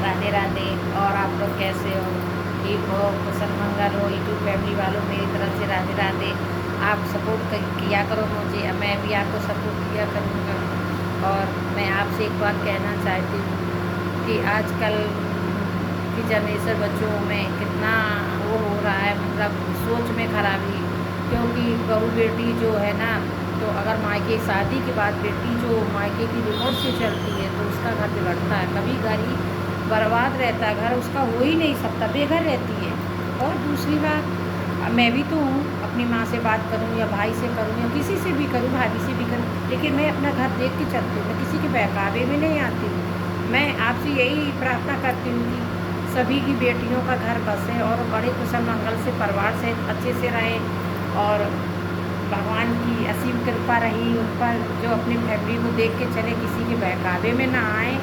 राधे राधे। और आप लोग कैसे हो? ठीक हो, कुशल मंगल हो? यूट्यूब फैमिली वालों मेरी तरफ से राधे राधे। आप सपोर्ट किया करो मुझे, मैं भी आपको सपोर्ट किया करूँगा। और मैं आपसे एक बात कहना चाहती हूँ कि आजकल की जनरेशन बच्चों में कितना वो हो रहा है, मतलब सोच में खराबी। क्योंकि बहू बेटी जो है ना, तो अगर मायके शादी के बाद बेटी जो मायके की रिमोट से चलती है तो उसका घर बिगड़ता है, कभी घर ही बर्बाद रहता है, घर उसका हो ही नहीं सकता, बेघर रहती है। और दूसरी बात, मैं भी तो हूँ, अपनी माँ से बात करूँ या भाई से करूँ या किसी से भी करूँ, भाभी से भी करूँ, लेकिन मैं अपना घर देख के चलती हूँ, मैं किसी के बहकावे में नहीं आती हूँ। मैं आपसे यही प्रार्थना करती हूँ कि सभी की बेटियों का घर बसे और बड़े कुशल मंगल से परिवार से अच्छे से रहें। और भगवान की असीम कृपा रही उन पर, जो अपनी फैमिली को देख के चले, किसी के बहकावे में ना आए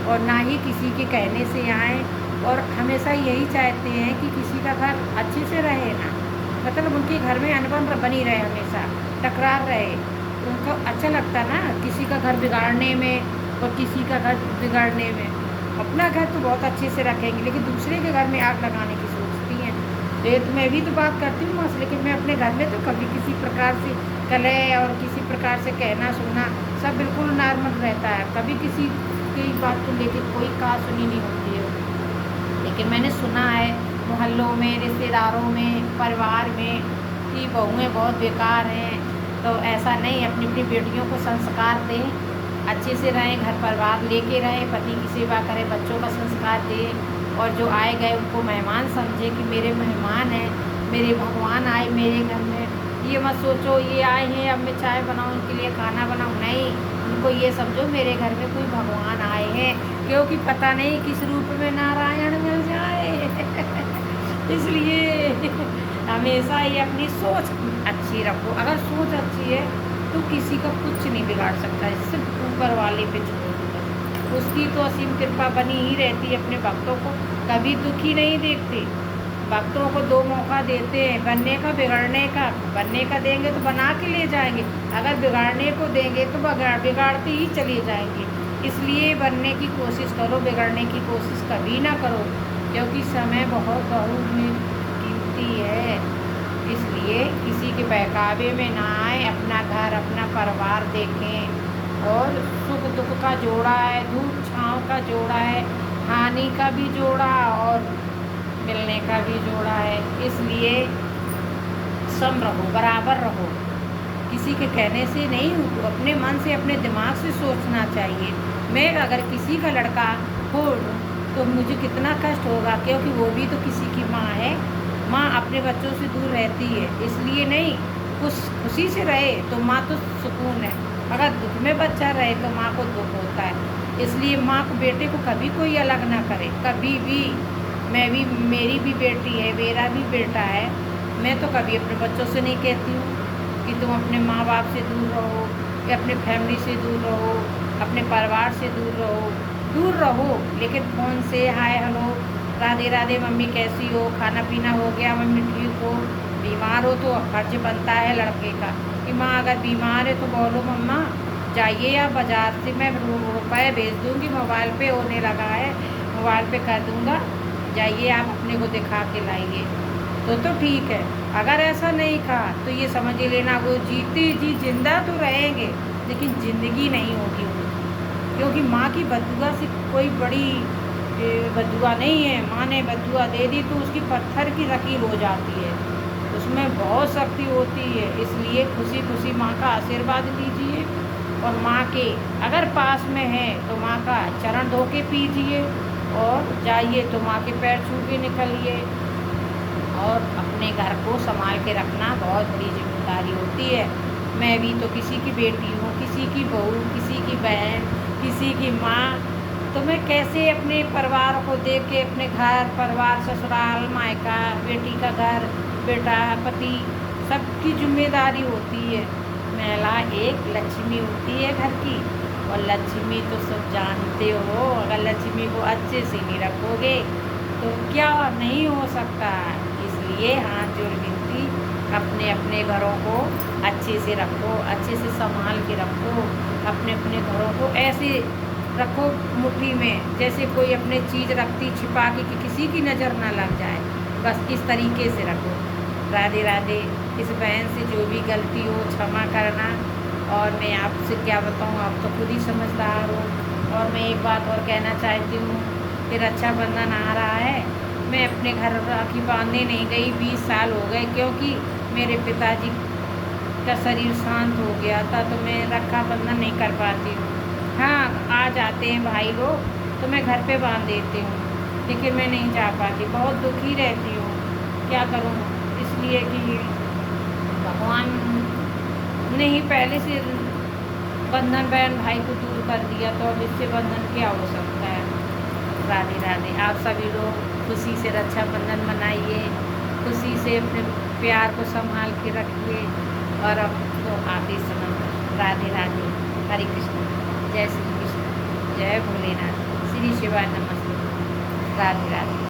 और ना ही किसी के कहने से आए। और हमेशा यही चाहते हैं कि किसी का घर अच्छे से रहे ना, मतलब उनके घर में अनबन बनी रहे, हमेशा टकरार रहे। उनको अच्छा लगता ना किसी का घर बिगाड़ने में और किसी का घर बिगाड़ने में। अपना घर तो बहुत अच्छे से रखेंगे, लेकिन दूसरे के घर में आग लगाने की सोचती हैं। ये तो मैं भी तो बात करती हूँ माँ से, लेकिन मैं अपने घर में तो कभी किसी प्रकार से कलह और किसी प्रकार से कहना सुनना सब बिल्कुल नॉर्मल रहता है। कभी किसी की बात को लेकर कोई कहा सुनी नहीं होती है। लेकिन मैंने सुना है मोहल्लों में, रिश्तेदारों में, परिवार में कि बहुएँ बहुत बेकार हैं। तो ऐसा नहीं, अपनी अपनी बेटियों को संस्कार दें, अच्छे से रहें, घर परिवार लेके रहें, पति की सेवा करें, बच्चों का संस्कार दें। और जो आए गए उनको मेहमान समझे कि मेरे मेहमान हैं, मेरे भगवान आए मेरे घर में। ये मत सोचो ये आए हैं अब मैं चाय बनाऊँ उनके लिए, खाना बनाऊँ, नहीं। उनको ये समझो मेरे घर में कोई भगवान आए हैं, क्योंकि पता नहीं किस रूप में नारायण मिल जाए। इसलिए हमेशा ये अपनी सोच अच्छी रखो। अगर सोच अच्छी है तो किसी का कुछ नहीं बिगाड़ सकता है, सिर्फ ऊपर वाले पे छोड़ दो। उसकी तो असीम कृपा बनी ही रहती है, अपने भक्तों को कभी दुखी नहीं देखते। भक्तों को दो मौका देते हैं, बनने का बिगड़ने का। बनने का देंगे तो बना के ले जाएंगे, अगर बिगाड़ने को देंगे तो बिगाड़ते ही चले जाएंगे। इसलिए बनने की कोशिश करो, बिगड़ने की कोशिश कभी ना करो, क्योंकि समय बहुत कीमती है। इसलिए किसी के बहकावे में ना आए, अपना घर अपना परिवार देखें। और सुख दुख का जोड़ा है, धूप छाँव का जोड़ा है, हानि का भी जोड़ा और मिलने का भी जोड़ा है। इसलिए सम रहो, बराबर रहो, किसी के कहने से नहीं, अपने मन से अपने दिमाग से सोचना चाहिए। मैं अगर किसी का लड़का हो तो मुझे कितना कष्ट होगा, क्योंकि वो भी तो किसी की माँ है। माँ अपने बच्चों से दूर रहती है, इसलिए नहीं, खुशी से रहे तो माँ तो सुकून है। अगर दुख में बच्चा रहे तो माँ को दुख होता है। इसलिए माँ को बेटे को कभी कोई अलग ना करे, कभी भी। मेरी भी बेटी है, मेरा भी बेटा है। मैं तो कभी अपने बच्चों से नहीं कहती हूँ कि तुम अपने माँ बाप से दूर रहो या अपने फैमिली से दूर रहो, अपने परिवार से दूर रहो, लेकिन फ़ोन से hi hello, Radhe Radhe, mummy कैसी हो, खाना पीना हो गया, मम्मी ठीक हो। बीमार हो तो फर्ज बनता है लड़के का कि माँ अगर बीमार है तो बोलो मम्मा जाइए, या बाज़ार से मैं रुपए भेज दूँगी, मोबाइल पे होने लगा है, मोबाइल पे कर दूँगा, जाइए आप अपने को दिखा के लाइए। तो ठीक है। अगर ऐसा नहीं कहा तो ये समझ लेना वो जीते जी जिंदा तो रहेंगे, लेकिन ज़िंदगी नहीं होगी उनकी, क्योंकि माँ की बददुआ से कोई बड़ी बददुआ नहीं है। माँ ने बददुआ दे दी तो उसकी पत्थर की लकीर हो जाती है, उसमें बहुत शक्ति होती है। इसलिए खुशी खुशी माँ का आशीर्वाद लीजिए, और माँ के अगर पास में है तो माँ का चरण धो के पीजिए, और जाइए तो माँ के पैर छू के निकलिए। और अपने घर को संभाल के रखना बहुत बड़ी जिम्मेदारी होती है। मैं भी तो किसी की बेटी हूँ, किसी की बहू, किसी की बहन, किसी की माँ। तो मैं कैसे अपने परिवार को देख के, अपने घर परिवार, ससुराल, मायका, बेटी का घर, बेटा, पति, सबकी जिम्मेदारी होती है। महिला एक लक्ष्मी होती है घर की, और लक्ष्मी तो सब जानते हो, अगर लक्ष्मी को अच्छे से नहीं रखोगे तो क्या नहीं हो सकता। इसलिए हाथ जोड़ विनती, अपने अपने घरों को अच्छे से रखो, अच्छे से संभाल के रखो, अपने अपने घरों को ऐसे रखो मुट्ठी में, जैसे कोई अपने चीज़ रखती छिपा के कि किसी की नज़र ना लग जाए, बस इस तरीके से रखो। राधे राधे। इस बहन से जो भी गलती हो क्षमा करना। और मैं आपसे क्या बताऊँ, आप तो खुद ही समझदार हो। और मैं एक बात और कहना चाहती हूँ कि रक्षाबंधन आ रहा है, मैं अपने घर राखी बांधने नहीं गई, 20 साल हो गए, क्योंकि मेरे पिताजी का शरीर शांत हो गया था, तो मैं रक्षाबंधन नहीं कर पाती हूँ। हाँ, आ जाते हैं भाई लोग तो मैं घर पे बांध देती हूँ, लेकिन मैं नहीं जा पाती, बहुत दुखी रहती हूँ। क्या करूँ, इसलिए कि भगवान ने ही पहले से बंधन बहन भाई को दूर कर दिया, तो अब इससे बंधन क्या हो सकता है। राधे राधे। आप सभी लोग खुशी से रक्षाबंधन मनाइए, खुशी से अपने प्यार को संभाल के रखिए, और अब तो आते समय राधे राधे। हरे कृष्ण, जय श्री कृष्ण, जय भोलेनाथ, श्री शिवाय नमस्ते। राधे राधे।